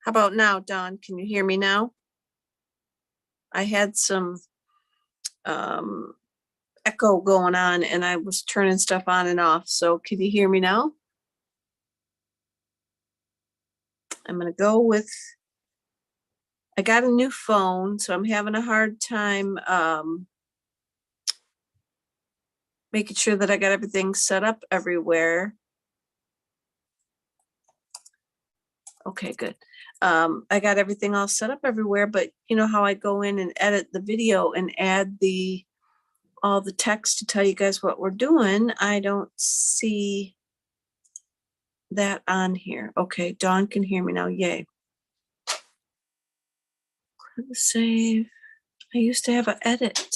How about now, Dawn? Can you hear me now? I had some echo going on and I was turning stuff on and off. So can you hear me now? I'm going to go with, I got a new phone, so I'm having a hard time making sure that I got everything set up everywhere. Okay, good. I got everything all set up everywhere, but you know how I go in and edit the video and add all the text to tell you guys what we're doing. I don't see that on here. Okay, Dawn can hear me now. Yay. Save. I used to have an edit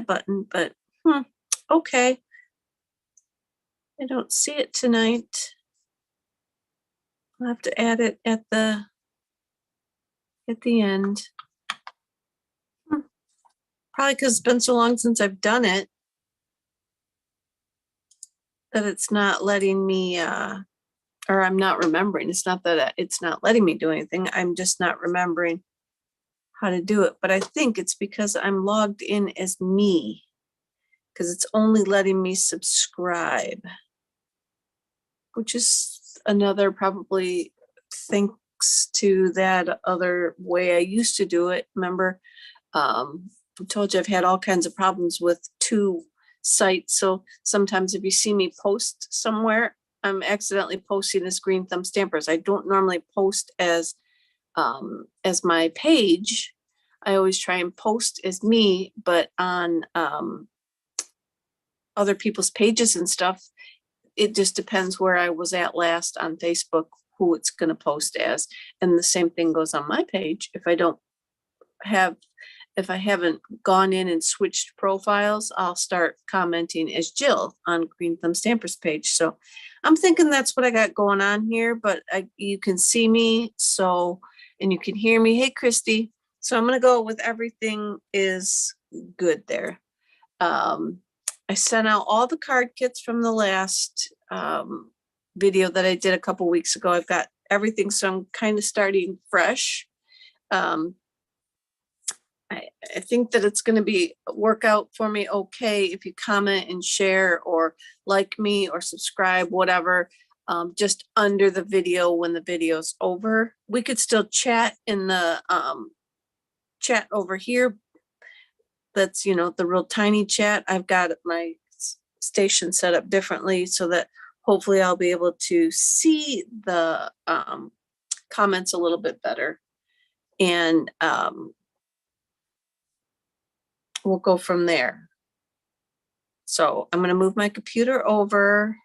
button, but okay. I don't see it tonight. I'll have to add it at the end. Probably because it's been so long since I've done it that it's not letting me, or I'm not remembering. It's not that it's not letting me do anything. I'm just not remembering how to do it. But I think it's because I'm logged in as me, because it's only letting me subscribe, which is another probably thanks to that other way I used to do it. Remember, I told you I've had all kinds of problems with 2 sites. So sometimes if you see me post somewhere, I'm accidentally posting as Green Thumb Stampers. I don't normally post as my page. I always try and post as me, but on other people's pages and stuff, it just depends where I was at last on Facebook, who it's going to post as. And the same thing goes on my page. If I haven't gone in and switched profiles, I'll start commenting as Jill on Green Thumb Stampers page. So I'm thinking that's what I got going on here, but you can see me, so, and you can hear me. Hey, Christy. So I'm going to go with everything is good there. I sent out all the card kits from the last video that I did a couple weeks ago. I've got everything, so I'm kind of starting fresh. I think that it's going to work out for me okay if you comment and share or like me or subscribe, whatever, just under the video when the video's over. We could still chat in the chat over here. That's, you know, the real tiny chat. I've got my station set up differently so that hopefully I'll be able to see the comments a little bit better. And we'll go from there. So I'm going to move my computer over.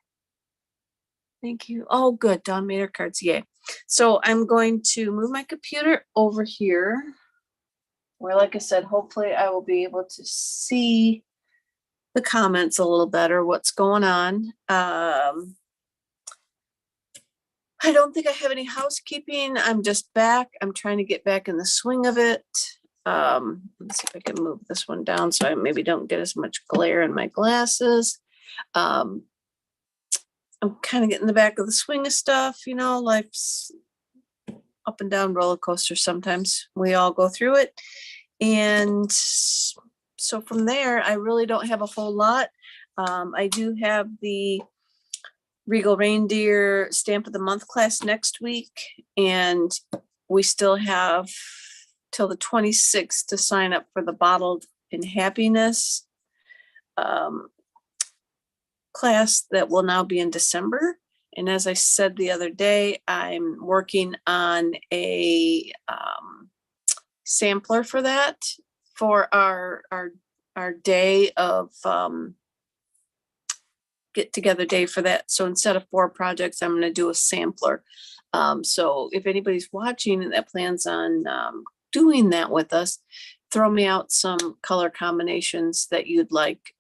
Thank you. Oh, good. Dawn made her cards. Yay. So I'm going to move my computer over here where, like I said, hopefully I will be able to see the comments a little better, what's going on. I don't think I have any housekeeping. I'm just back. I'm trying to get back in the swing of it. Let's see if I can move this one down so I maybe don't get as much glare in my glasses. I'm kind of getting the back of the swing of stuff. You know, life's up and down roller coaster sometimes. We all go through it. And so from there, I really don't have a whole lot. I do have the Regal Reindeer Stamp of the Month class next week, and we still have till the 26th to sign up for the Bottled in Happiness class that will now be in December. And as I said the other day, I'm working on a sampler for that, for our day of get together day for that. So instead of 4 projects, I'm going to do a sampler. So if anybody's watching that plans on doing that with us, throw me out some color combinations that you'd like,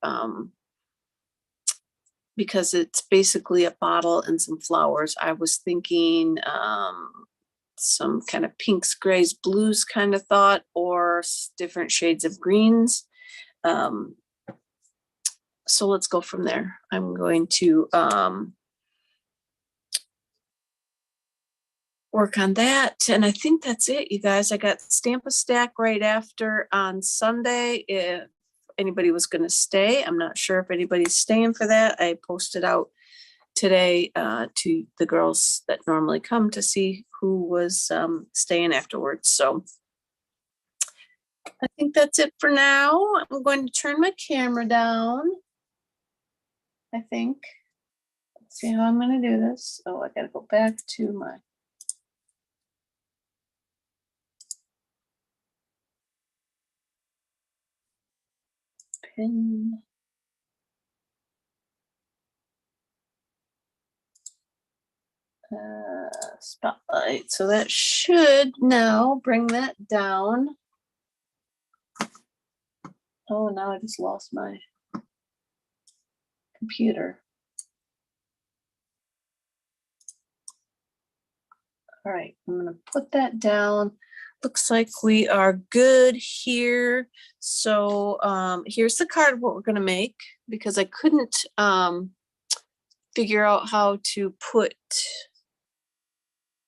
because it's basically a bottle and some flowers. I was thinking some kind of pinks, grays, blues kind of thought, or different shades of greens. So let's go from there. I'm going to work on that. And I think that's it, you guys. I got Stamp a Stack right after on Sunday. If anybody was going to stay, I'm not sure if anybody's staying for that. I posted out today to the girls that normally come to see who was staying afterwards. So I think that's it for now. I'm going to turn my camera down. I think. Let's see how I'm going to do this. Oh, I got to go back to my pin. Spotlight. So that should now bring that down. Oh, now I just lost my computer. All right, I'm going to put that down. Looks like we are good here. So here's the card what we're going to make, because I couldn't figure out how to put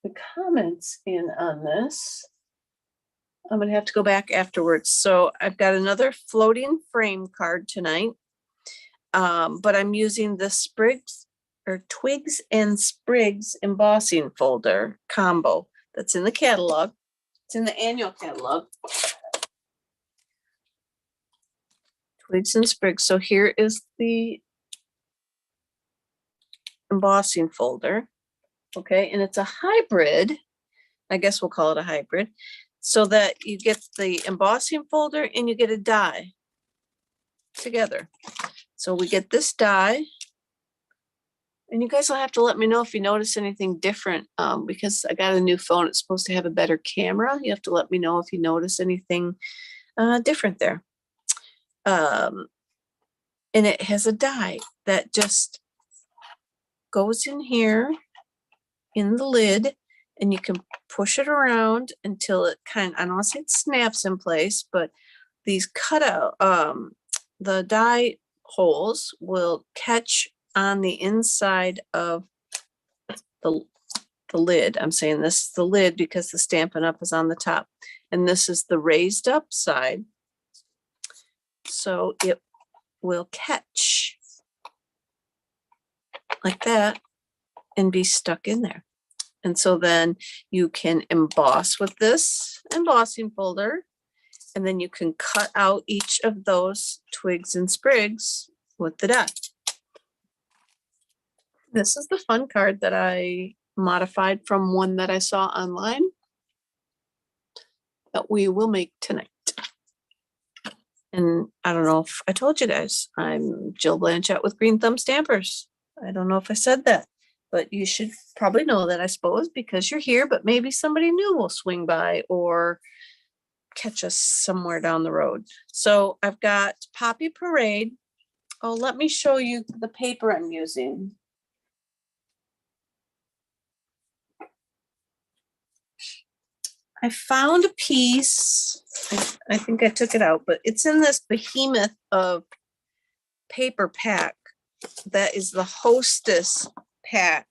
the comments in on this. I'm going to have to go back afterwards. So I've got another floating frame card tonight, but I'm using the Sprigs or Twigs and Sprigs embossing folder combo that's in the catalog. It's in the annual catalog. Twigs and Sprigs. So here is the embossing folder. Okay, and it's a hybrid. I guess we'll call it a hybrid, so that you get the embossing folder and you get a die together. So we get this die, and you guys will have to let me know if you notice anything different, because I got a new phone. It's supposed to have a better camera. You have to let me know if you notice anything different there. And it has a die that just goes in here in the lid, and you can push it around until it kind of, I don't want to say it snaps in place, but these cutout, the die holes will catch on the inside of the lid. I'm saying this is the lid because the Stampin' Up is on the top, and this is the raised up side. So it will catch like that and be stuck in there. And so then you can emboss with this embossing folder, and then you can cut out each of those twigs and sprigs with the die. This is the fun card that I modified from one that I saw online that we will make tonight. And I don't know if I told you guys, I'm Jill Blanchett with Green Thumb Stampers. I don't know if I said that, but you should probably know that, I suppose, because you're here, but maybe somebody new will swing by or catch us somewhere down the road. So I've got Poppy Parade. Oh, let me show you the paper I'm using. I found a piece. I think I took it out, but it's in this behemoth of paper pack. That is the Hostess pack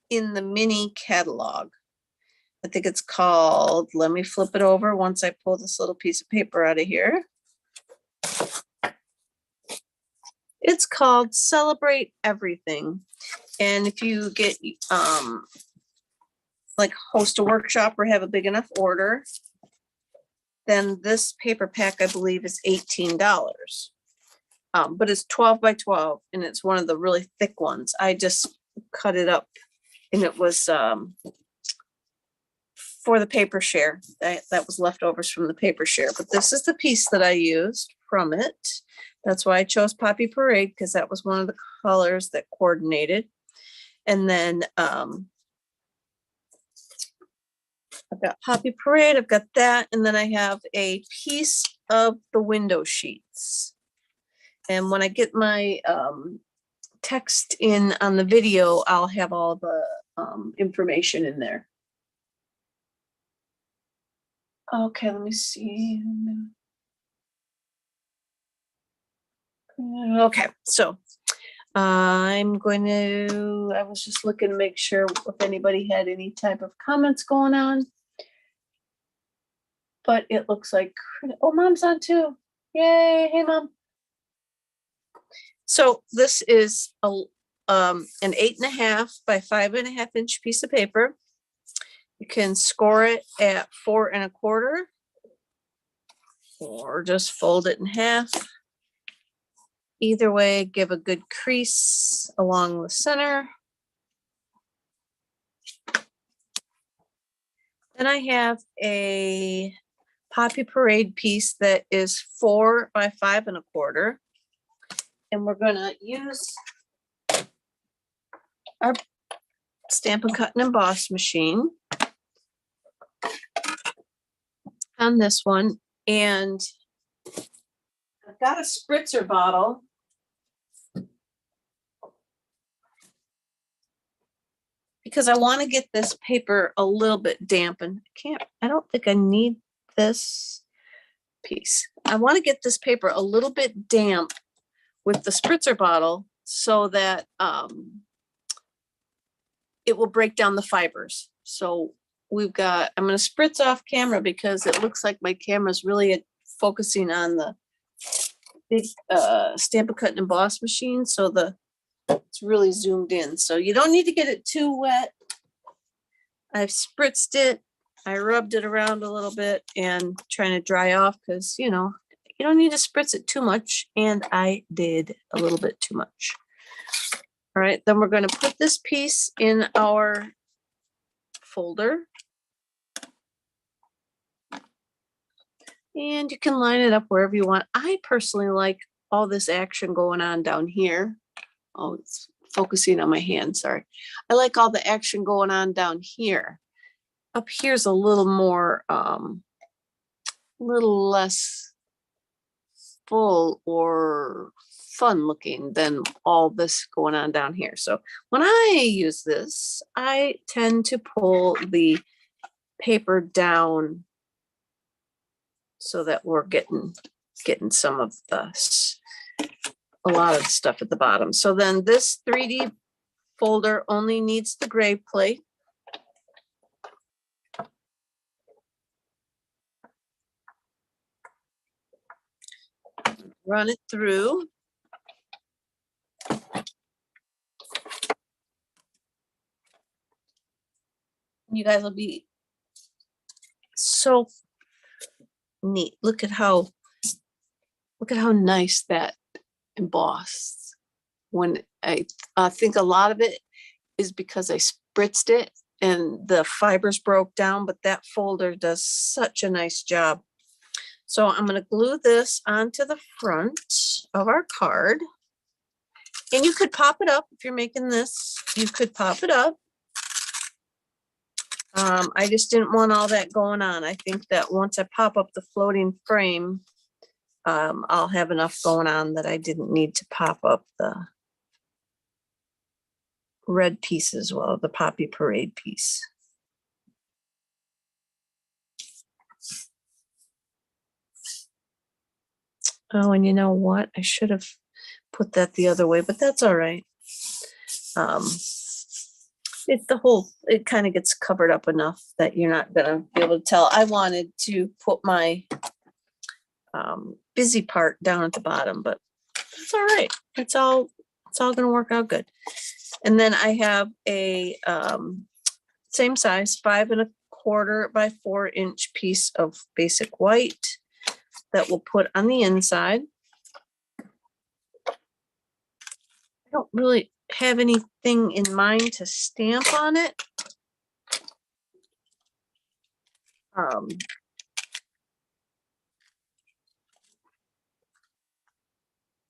in the mini catalog. I think it's called, let me flip it over once I pull this little piece of paper out of here. It's called Celebrate Everything. And if you get like host a workshop or have a big enough order, then this paper pack, I believe, is $18. But it's 12 by 12, and it's one of the really thick ones. I just cut it up, and it was for the paper share. That was leftovers from the paper share. But this is the piece that I used from it. That's why I chose Poppy Parade, because that was one of the colors that coordinated. And then I've got Poppy Parade, I've got that, and then I have a piece of the window sheets. And when I get my text in on the video, I'll have all the information in there. Okay, let me see. Okay, so I'm going to, I was just looking to make sure if anybody had any type of comments going on. But it looks like, oh, Mom's on too. Yay, hey, Mom. So this is an 8.5 by 5.5 inch piece of paper. You can score it at 4 1/4, or just fold it in half. Either way, give a good crease along the center. Then I have a Poppy Parade piece that is 4 by 5 1/4. And we're gonna use our Stampin' Cut Emboss machine on this one. And I've got a spritzer bottle. Because I want to get this paper a little bit dampened. I don't think I need this piece. I want to get this paper a little bit damp with the spritzer bottle so that it will break down the fibers. So I'm going to spritz off camera because it looks like my camera's really focusing on the big Stampin' Cut Emboss machine. So it's really zoomed in. So you don't need to get it too wet. I've spritzed it. I rubbed it around a little bit and trying to dry off because, you know, you don't need to spritz it too much. And I did a little bit too much. All right, then we're going to put this piece in our folder. And you can line it up wherever you want. I personally like all this action going on down here. Oh, it's focusing on my hand, sorry. I like all the action going on down here. Up here's a little more, little less full or fun looking than all this going on down here. So when I use this, I tend to pull the paper down so that we're getting some of a lot of the stuff at the bottom. So then this 3D folder only needs the gray plate. Run it through. You guys will be so neat. Look at how nice that embossed. When I think a lot of it is because I spritzed it and the fibers broke down, but that folder does such a nice job. So I'm going to glue this onto the front of our card. And you could pop it up if you're making this. You could pop it up. I just didn't want all that going on. I think that once I pop up the floating frame, I'll have enough going on that I didn't need to pop up the red piece as well, the Poppy Parade piece. Oh, and you know what? I should have put that the other way, but that's all right. It kind of gets covered up enough that you're not gonna be able to tell. I wanted to put my busy part down at the bottom, but it's all right. It's all gonna work out good. And then I have a same size 5 1/4 by 4 inch piece of basic white that we'll put on the inside. I don't really have anything in mind to stamp on it.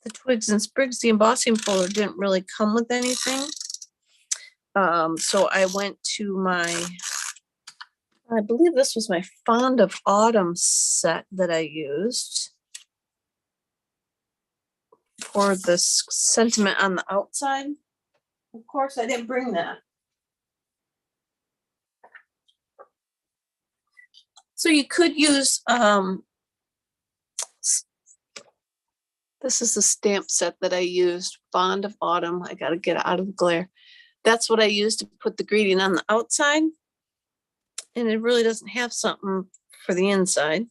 The Twigs and Sprigs, the embossing folder didn't really come with anything. So I went to I believe this was my Fond of Autumn set that I used for this sentiment on the outside. Of course, I didn't bring that. So you could use This is the stamp set that I used, Fond of Autumn. I got to get out of the glare. That's what I used to put the greeting on the outside. And it really doesn't have something for the inside.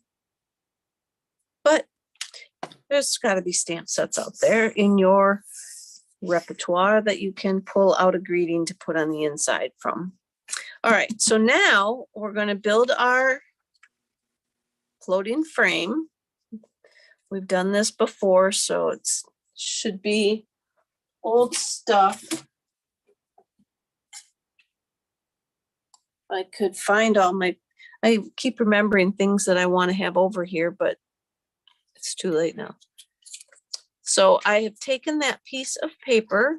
But there's got to be stamp sets out there in your repertoire that you can pull out a greeting to put on the inside from. All right, so now we're going to build our floating frame. We've done this before, so it should be old stuff. I could find all my, I keep remembering things that I want to have over here, but it's too late now. So I have taken that piece of paper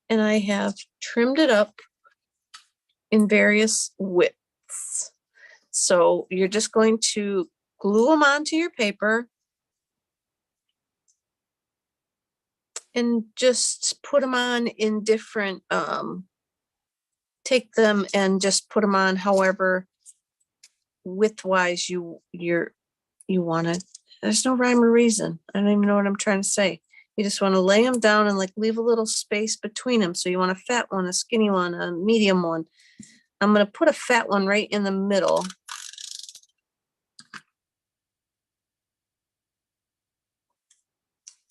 and I have trimmed it up in various widths. So you're just going to glue them onto your paper and just put them on in different, take them and just put them on however widthwise you want to. There's no rhyme or reason. I don't even know what I'm trying to say. You just want to lay them down and like leave a little space between them. So you want a fat one, a skinny one, a medium one. I'm going to put a fat one right in the middle.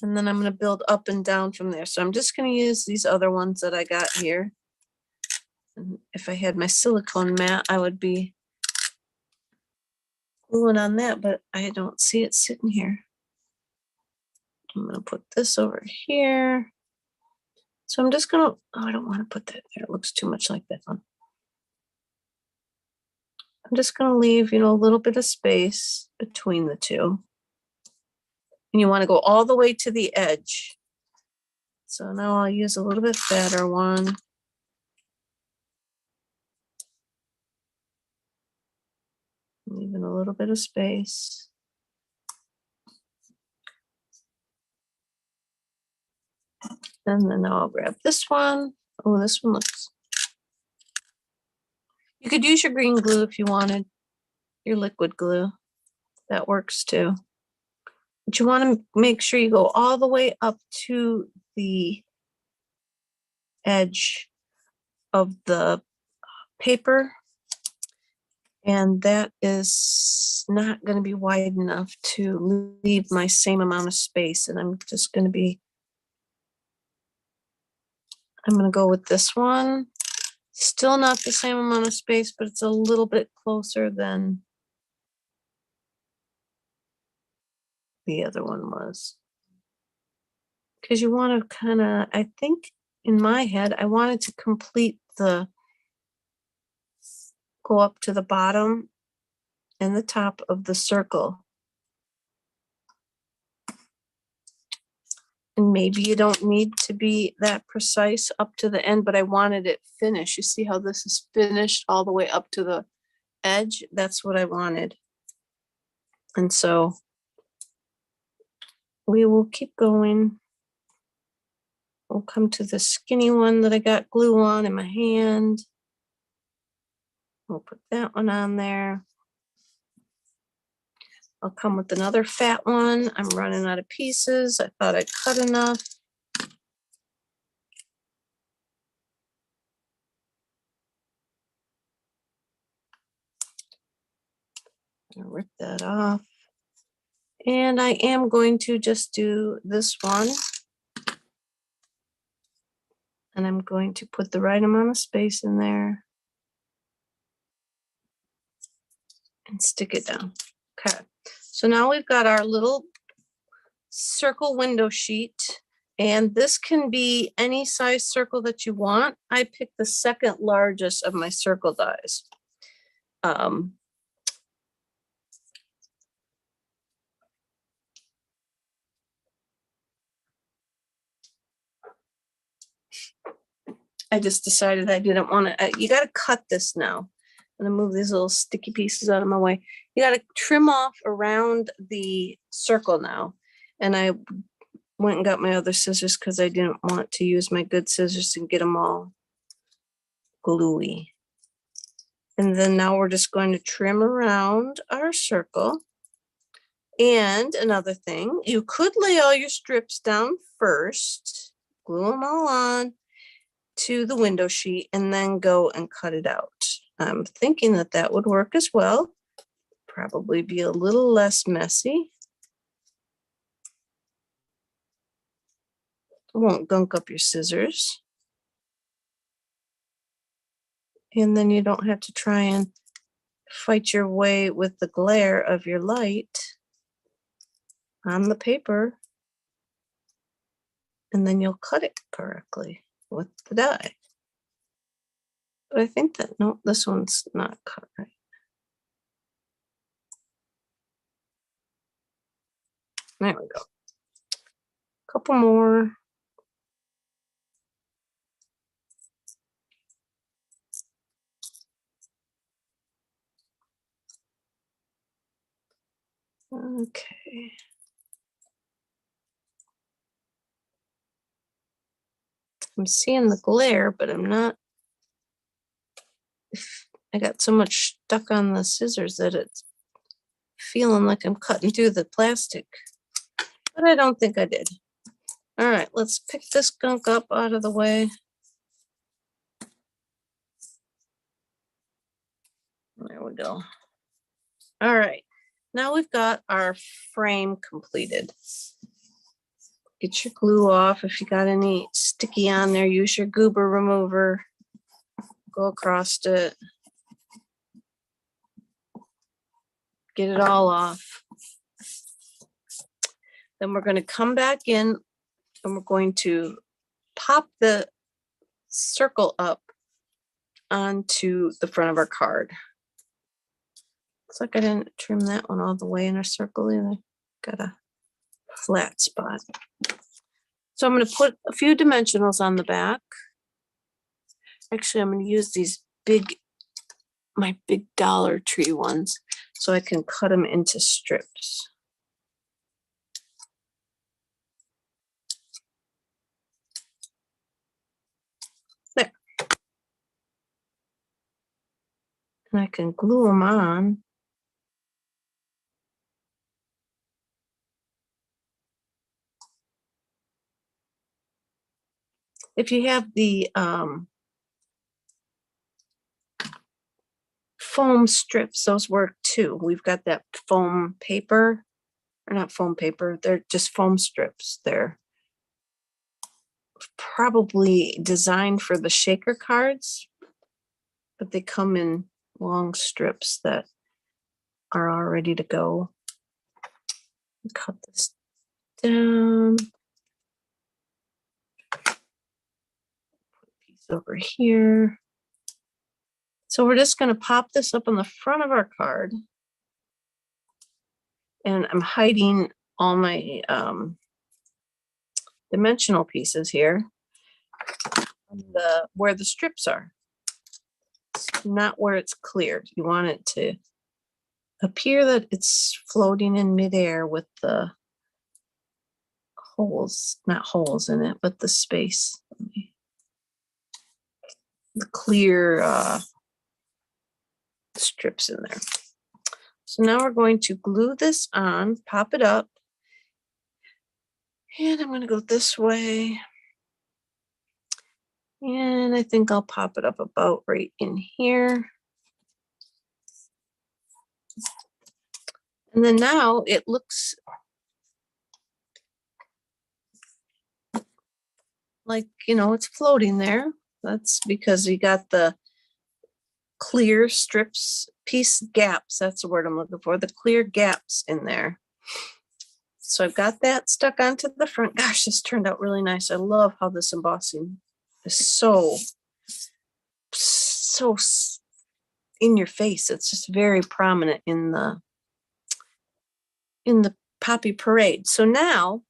And then I'm going to build up and down from there. So I'm just going to use these other ones that I got here. And if I had my silicone mat, I would be gluing on that, but I don't see it sitting here. I'm going to put this over here. So I'm just going to, oh, I don't want to put that there. It looks too much like that one. I'm just going to leave, a little bit of space between the two. And you want to go all the way to the edge. So now I'll use a little bit fatter one. Leaving a little bit of space. And then I'll grab this one. Oh, this one looks. You could use your green glue if you wanted, your liquid glue. That works too. But you want to make sure you go all the way up to the edge of the paper. And that is not going to be wide enough to leave my same amount of space. And I'm just going to be, I'm going to go with this one. Still not the same amount of space, but it's a little bit closer than the other one was. Because you want to kind of, I think in my head, I wanted to complete the, go up to the bottom and the top of the circle. And maybe you don't need to be that precise up to the end, but I wanted it finished. You see how this is finished all the way up to the edge? That's what I wanted. And so we will keep going. We'll come to the skinny one that I got glue on in my hand. We'll put that one on there. I'll come with another fat one. I'm running out of pieces. I thought I'd cut enough. I'll rip that off. And I am going to just do this one. And I'm going to put the right amount of space in there. And stick it down. Okay. So now we've got our little circle window sheet, and this can be any size circle that you want. I picked the second largest of my circle dies. I just decided I didn't want to, you got to cut this now. I'm going to move these little sticky pieces out of my way. You got to trim off around the circle now. And I went and got my other scissors because I didn't want to use my good scissors and get them all gluey. And then now we're just going to trim around our circle. And another thing, you could lay all your strips down first, glue them all on to the window sheet, and then go and cut it out. I'm thinking that that would work as well. Probably be a little less messy. It won't gunk up your scissors. And then you don't have to try and fight your way with the glare of your light on the paper. And then you'll cut it correctly with the die. But I think that, no, this one's not cut right. There we go. Couple more. Okay. I'm seeing the glare, but I'm not. I got so much stuck on the scissors that it's feeling like I'm cutting through the plastic. But I don't think I did. All right, let's pick this gunk up out of the way. There we go. All right, now we've got our frame completed. Get your glue off. If you got any sticky on there, use your goober remover. Go across it. Get it all off. Then we're going to come back in and we're going to pop the circle up onto the front of our card. Looks like I didn't trim that one all the way in a circle either. Got a flat spot. So I'm going to put a few dimensionals on the back. Actually, I'm going to use these my big Dollar Tree ones so I can cut them into strips. There. And I can glue them on. If you have the foam strips, those work too. We've got that foam paper, or not foam paper, they're just foam strips. They're probably designed for the shaker cards, but they come in long strips that are all ready to go. Cut this down. Put a piece over here. So we're just going to pop this up on the front of our card. And I'm hiding all my dimensional pieces here. Where the strips are. It's not where it's cleared. You want it to appear that it's floating in midair with the holes, not holes in it, but the space. The clear strips in there. So now we're going to glue this on, pop it up, and I'm going to go this way. And I think I'll pop it up about right in here. And then now it looks like, you know, it's floating there. That's because you got the clear strips, piece gaps, that's the word I'm looking for, the clear gaps in there. So I've got that stuck onto the front. Gosh, this turned out really nice. I love how this embossing is so in your face. It's just very prominent in the Poppy Parade. So now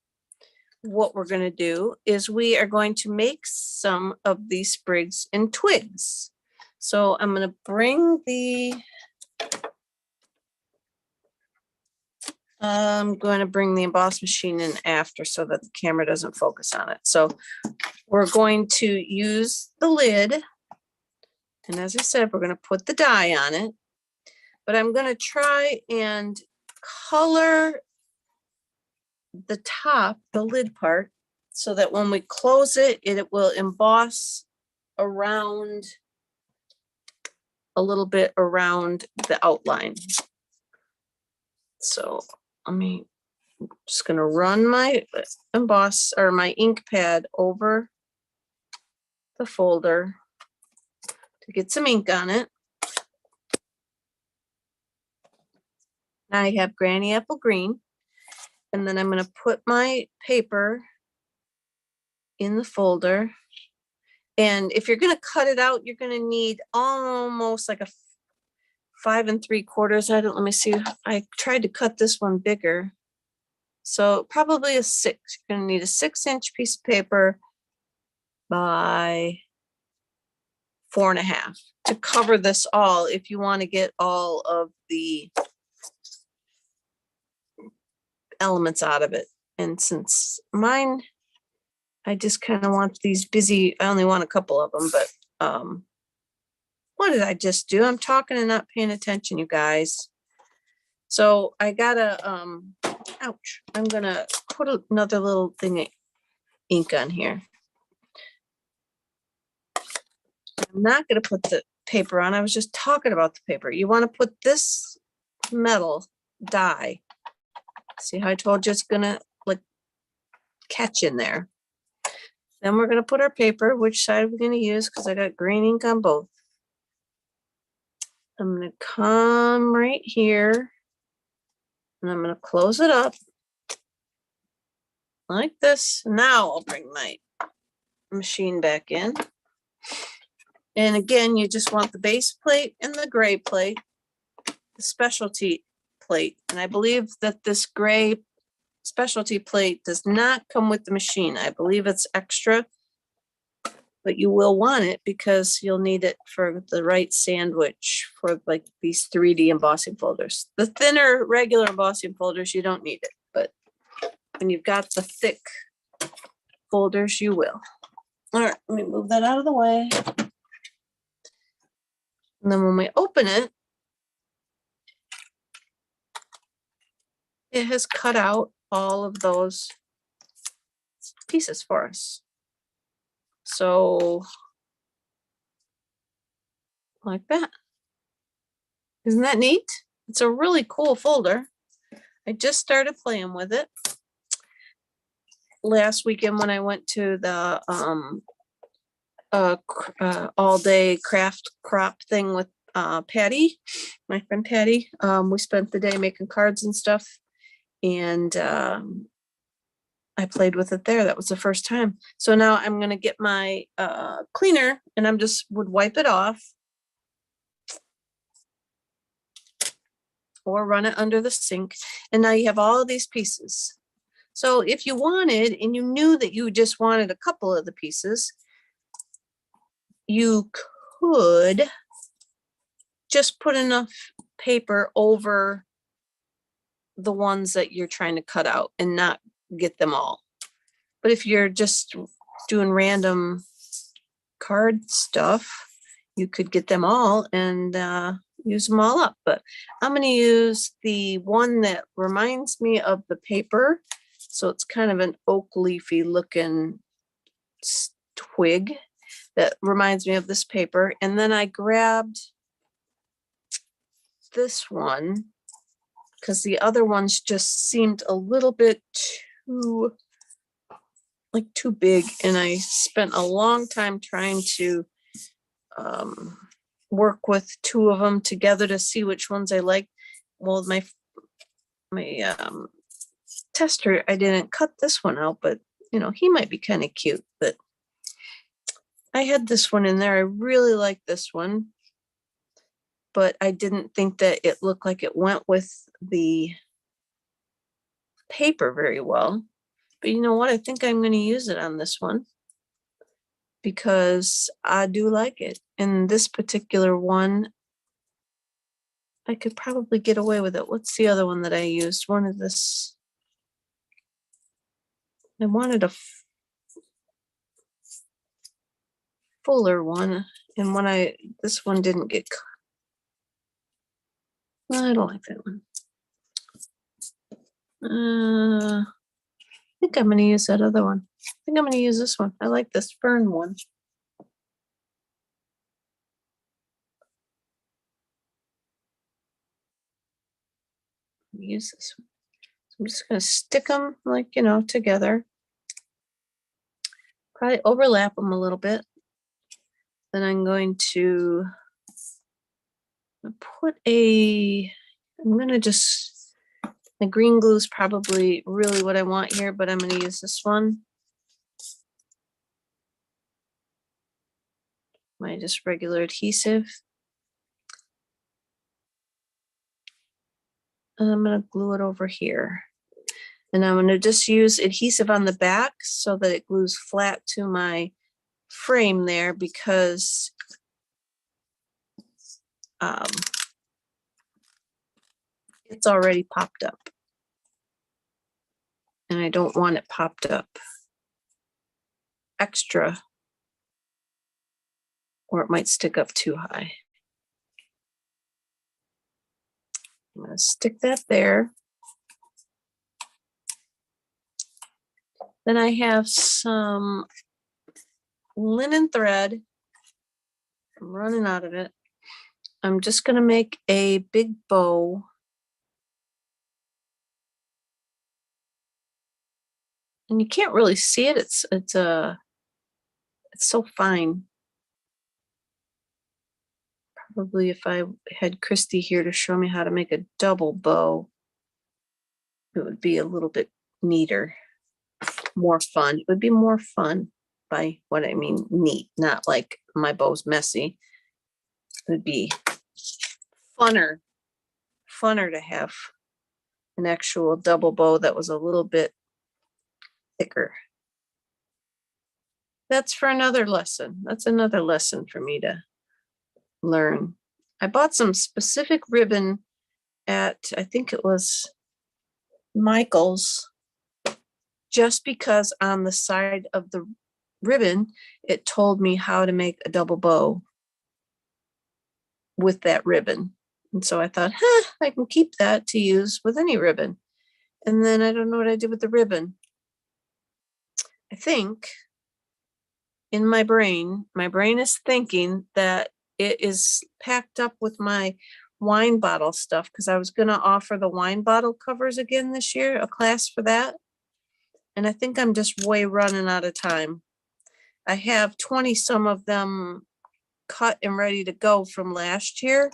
what we're going to do is we are going to make some of these sprigs and twigs. So I'm going to bring the emboss machine in after so that the camera doesn't focus on it. So we're going to use the lid. And as I said, we're going to put the die on it. But I'm going to try and color the top, the lid part, so that when we close it, it will emboss around a little bit around the outline. So just gonna run my emboss or my ink pad over the folder to get some ink on it. Now I have Granny Apple Green, and then I'm gonna put my paper in the folder. And if you're gonna cut it out, you're gonna need almost like a 5 3/4. Let me see. I tried to cut this one bigger. So probably a 6. You're gonna need a 6-inch piece of paper by 4.5 to cover this all if you want to get all of the elements out of it. And since mine, I just kind of want these busy, I only want a couple of them, but what did I just do? I'm talking and not paying attention, you guys. So I gotta, ouch, I'm gonna put another little thing of ink on here. I'm not gonna put the paper on. I was just talking about the paper. You want to put this metal dye. See how I told you it's gonna like catch in there. Then we're gonna put our paper. Which side are we gonna use? Because I got green ink on both. I'm gonna come right here and I'm gonna close it up like this. Now I'll bring my machine back in. And again, you just want the base plate and the gray plate, the specialty plate. And I believe that this gray specialty plate does not come with the machine. I believe it's extra, but you will want it because you'll need it for the right sandwich for like these 3D embossing folders. The thinner regular embossing folders, you don't need it, but when you've got the thick folders, you will. All right, let me move that out of the way. And then when we open it, it has cut out all of those pieces for us. So, like that. Isn't that neat? It's a really cool folder. I just started playing with it last weekend when I went to the all-day craft crop thing with Patty, my friend Patty. We spent the day making cards and stuff, and I played with it there. That was the first time. So now I'm gonna get my cleaner, and I'm just would wipe it off or run it under the sink, and now you have all of these pieces. So if you wanted, and you knew that you just wanted a couple of the pieces, you could just put enough paper over the ones that you're trying to cut out and not get them all. But if you're just doing random card stuff, you could get them all and use them all up. But I'm going to use the one that reminds me of the paper. So it's kind of an oak leafy looking twig that reminds me of this paper. And then I grabbed this one because the other ones just seemed a little bit too big, and I spent a long time trying to work with 2 of them together to see which ones I like. Well, my tester, I didn't cut this one out, but you know, he might be kind of cute. But I had this one in there. I really like this one, but I didn't think that it looked like it went with the paper very well. But you know what? I think I'm going to use it on this one because I do like it. And this particular one, I could probably get away with it. What's the other one that I used? One of this. I wanted a fuller one, and when this one didn't get cut. I don't like that one. think I'm going to use that other one. I think I'm going to use this one. I like this fern one. Use this one. So I'm just going to stick them like, you know, together. Probably overlap them a little bit. Then I'm going to put I'm going to just, the green glue is probably really what I want here, but I'm going to use this one. My just regular adhesive. And I'm going to glue it over here. And I'm going to just use adhesive on the back so that it glues flat to my frame there, because it's already popped up. And I don't want it popped up extra, or it might stick up too high. I'm going to stick that there. Then I have some linen thread. I'm running out of it. I'm just going to make a big bow. And you can't really see it. It's so fine. Probably if I had Christy here to show me how to make a double bow, it would be a little bit neater, more fun. It would be more fun, by what I mean neat, not like my bow's messy. It would be funner to have an actual double bow that was a little bit thicker. That's for another lesson. That's another lesson for me to learn. I bought some specific ribbon at, I think it was Michael's, just because on the side of the ribbon, it told me how to make a double bow with that ribbon. And so I thought, I can keep that to use with any ribbon. And then I don't know what I did with the ribbon. I think in my brain is thinking that it is packed up with my wine bottle stuff, because I was going to offer the wine bottle covers again this year, a class for that. And I think I'm just way running out of time. I have 20 some of them cut and ready to go from last year.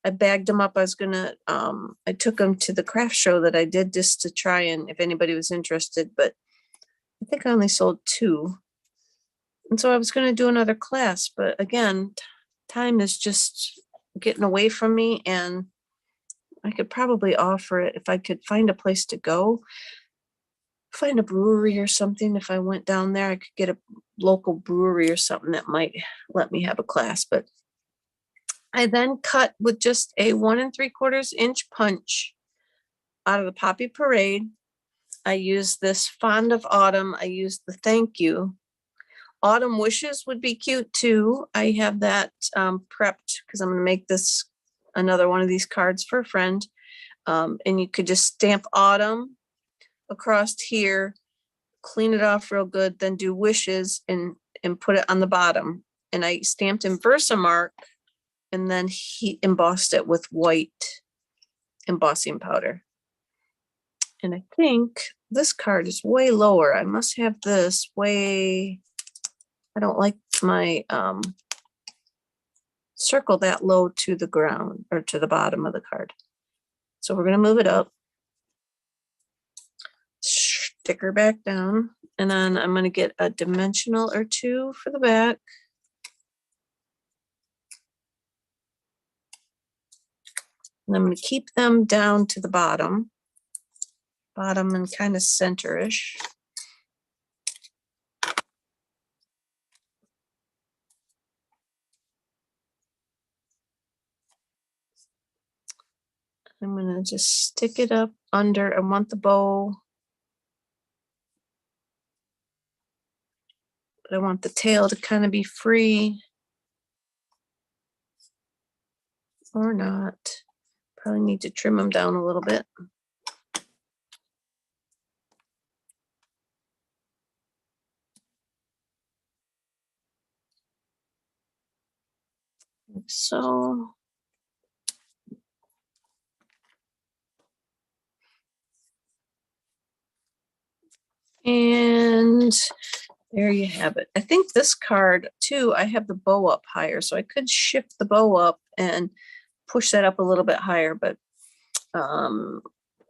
I bagged them up. I was gonna, I took them to the craft show that I did just to try, and if anybody was interested, but I think I only sold 2. And so I was gonna do another class, but again, time is just getting away from me, and I could probably offer it if I could find a place to go, find a brewery or something. If I went down there, I could get a local brewery or something that might let me have a class. But I then cut with just a 1 3/4 inch punch out of the Poppy Parade. I used this Fond of Autumn. I used the Thank You. Autumn Wishes would be cute too. I have that prepped because I'm going to make this another one of these cards for a friend. And you could just stamp Autumn across here, clean it off real good, then do wishes and put it on the bottom. And I stamped in Versamark, and then he embossed it with white embossing powder. And I think this card is way lower. I must have this way. I don't like my circle that low to the ground or to the bottom of the card. So we're going to move it up. Stick her back down, and then I'm going to get a dimensional or 2 for the back. And I'm going to keep them down to the bottom and kind of center-ish. I'm going to just stick it up under. I want the bow, but I want the tail to kind of be free. Or not. Probably need to trim them down a little bit. So and there you have it. I think this card too, I have the bow up higher, so I could shift the bow up and push that up a little bit higher, but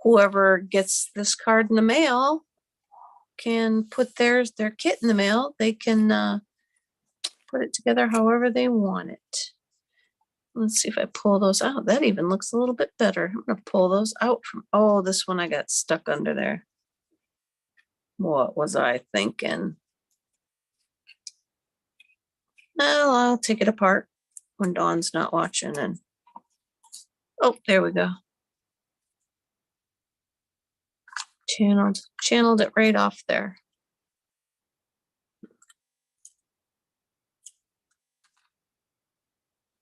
whoever gets this card in the mail can put their kit in the mail. They can put it together however they want it. Let's see if I pull those out. That even looks a little bit better. I'm gonna pull those out from, oh, this one I got stuck under there. What was I thinking? Well, I'll take it apart when Dawn's not watching and, oh, there we go. Channeled it right off there.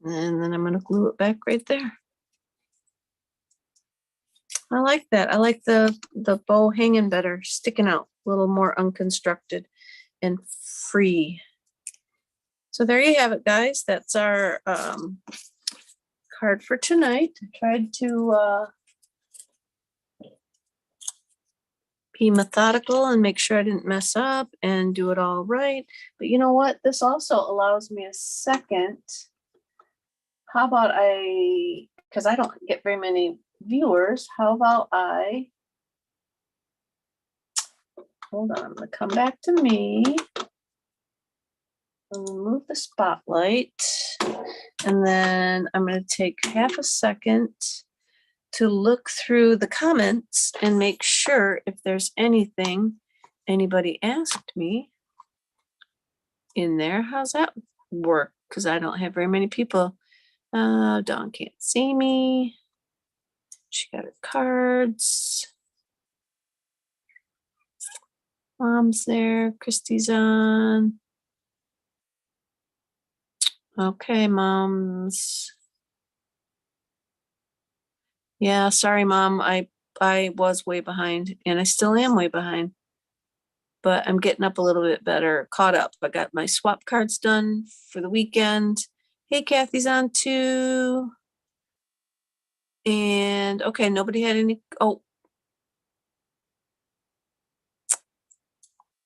And then I'm going to glue it back right there. I like that. I like the bow hanging better, sticking out, a little more unconstructed and free. So there you have it, guys. That's our card for tonight. I tried to be methodical and make sure I didn't mess up and do it all right. But you know what? This also allows me a second. How about because I don't get very many viewers, how about hold on, I'm gonna come back to me. I'll remove the spotlight. And then I'm gonna take half a second to look through the comments and make sure if there's anything anybody asked me in there. How's that work? Because I don't have very many people. Dawn can't see me. She got her cards. Mom's there. Christy's on. Okay, Mom's. Yeah, sorry, Mom. I was way behind, and I still am way behind. But I'm getting up a little bit better, caught up. I got my swap cards done for the weekend. Hey, Kathy's on too. And okay, nobody had any. Oh.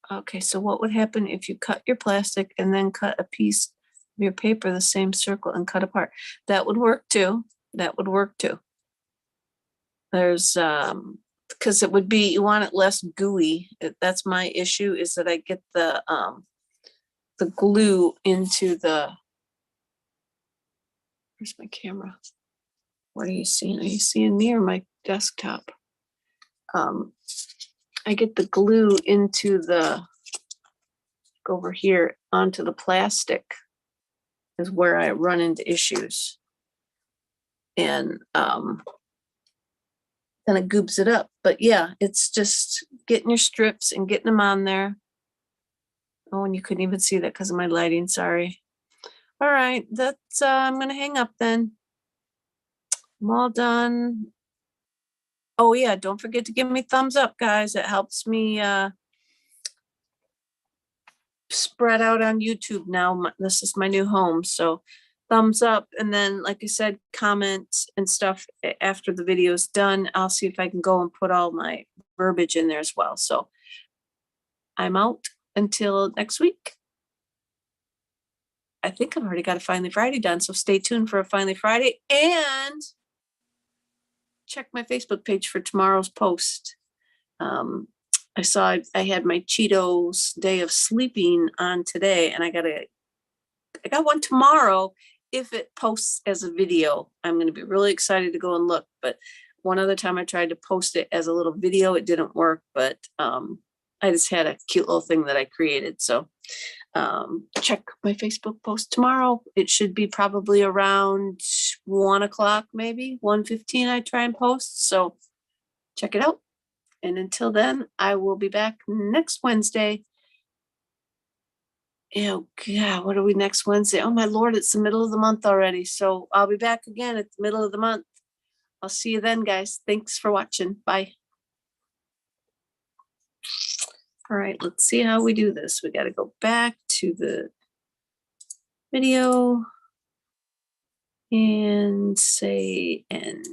Okay, so what would happen if you cut your plastic and then cut a piece of your paper the same circle and cut apart? That would work too. That would work too. There's because it would be, you want it less gooey. That's my issue, is that I get the glue into the, where's my camera? What are you seeing? Are you seeing me or my desktop? I get the glue into the, over here onto the plastic is where I run into issues. And then it goobs it up. But yeah, it's just getting your strips and getting them on there. Oh, and you couldn't even see that because of my lighting, sorry. All right, that's, I'm gonna hang up then. I'm all done. Oh yeah, don't forget to give me thumbs up, guys. It helps me spread out on YouTube now. This is my new home, so thumbs up. And then, like I said, comments and stuff after the video is done. I'll see if I can go and put all my verbiage in there as well. So I'm out until next week. I think I've already got a Finally Friday done, so stay tuned for a Finally Friday, and check my Facebook page for tomorrow's post. I saw I had my Cheetos day of sleeping on today, and I got one tomorrow. If it posts as a video, I'm going to be really excited to go and look. But one other time I tried to post it as a little video, it didn't work. But I just had a cute little thing that I created. So check my Facebook post tomorrow. It should be probably around 1 o'clock, maybe 1:15. I try and post. So check it out. And until then, I will be back next Wednesday. Oh God, what are we next Wednesday? Oh my Lord, it's the middle of the month already. So I'll be back again at the middle of the month. I'll see you then, guys. Thanks for watching. Bye. All right, let's see how we do this. We got to go back to the video. and say end.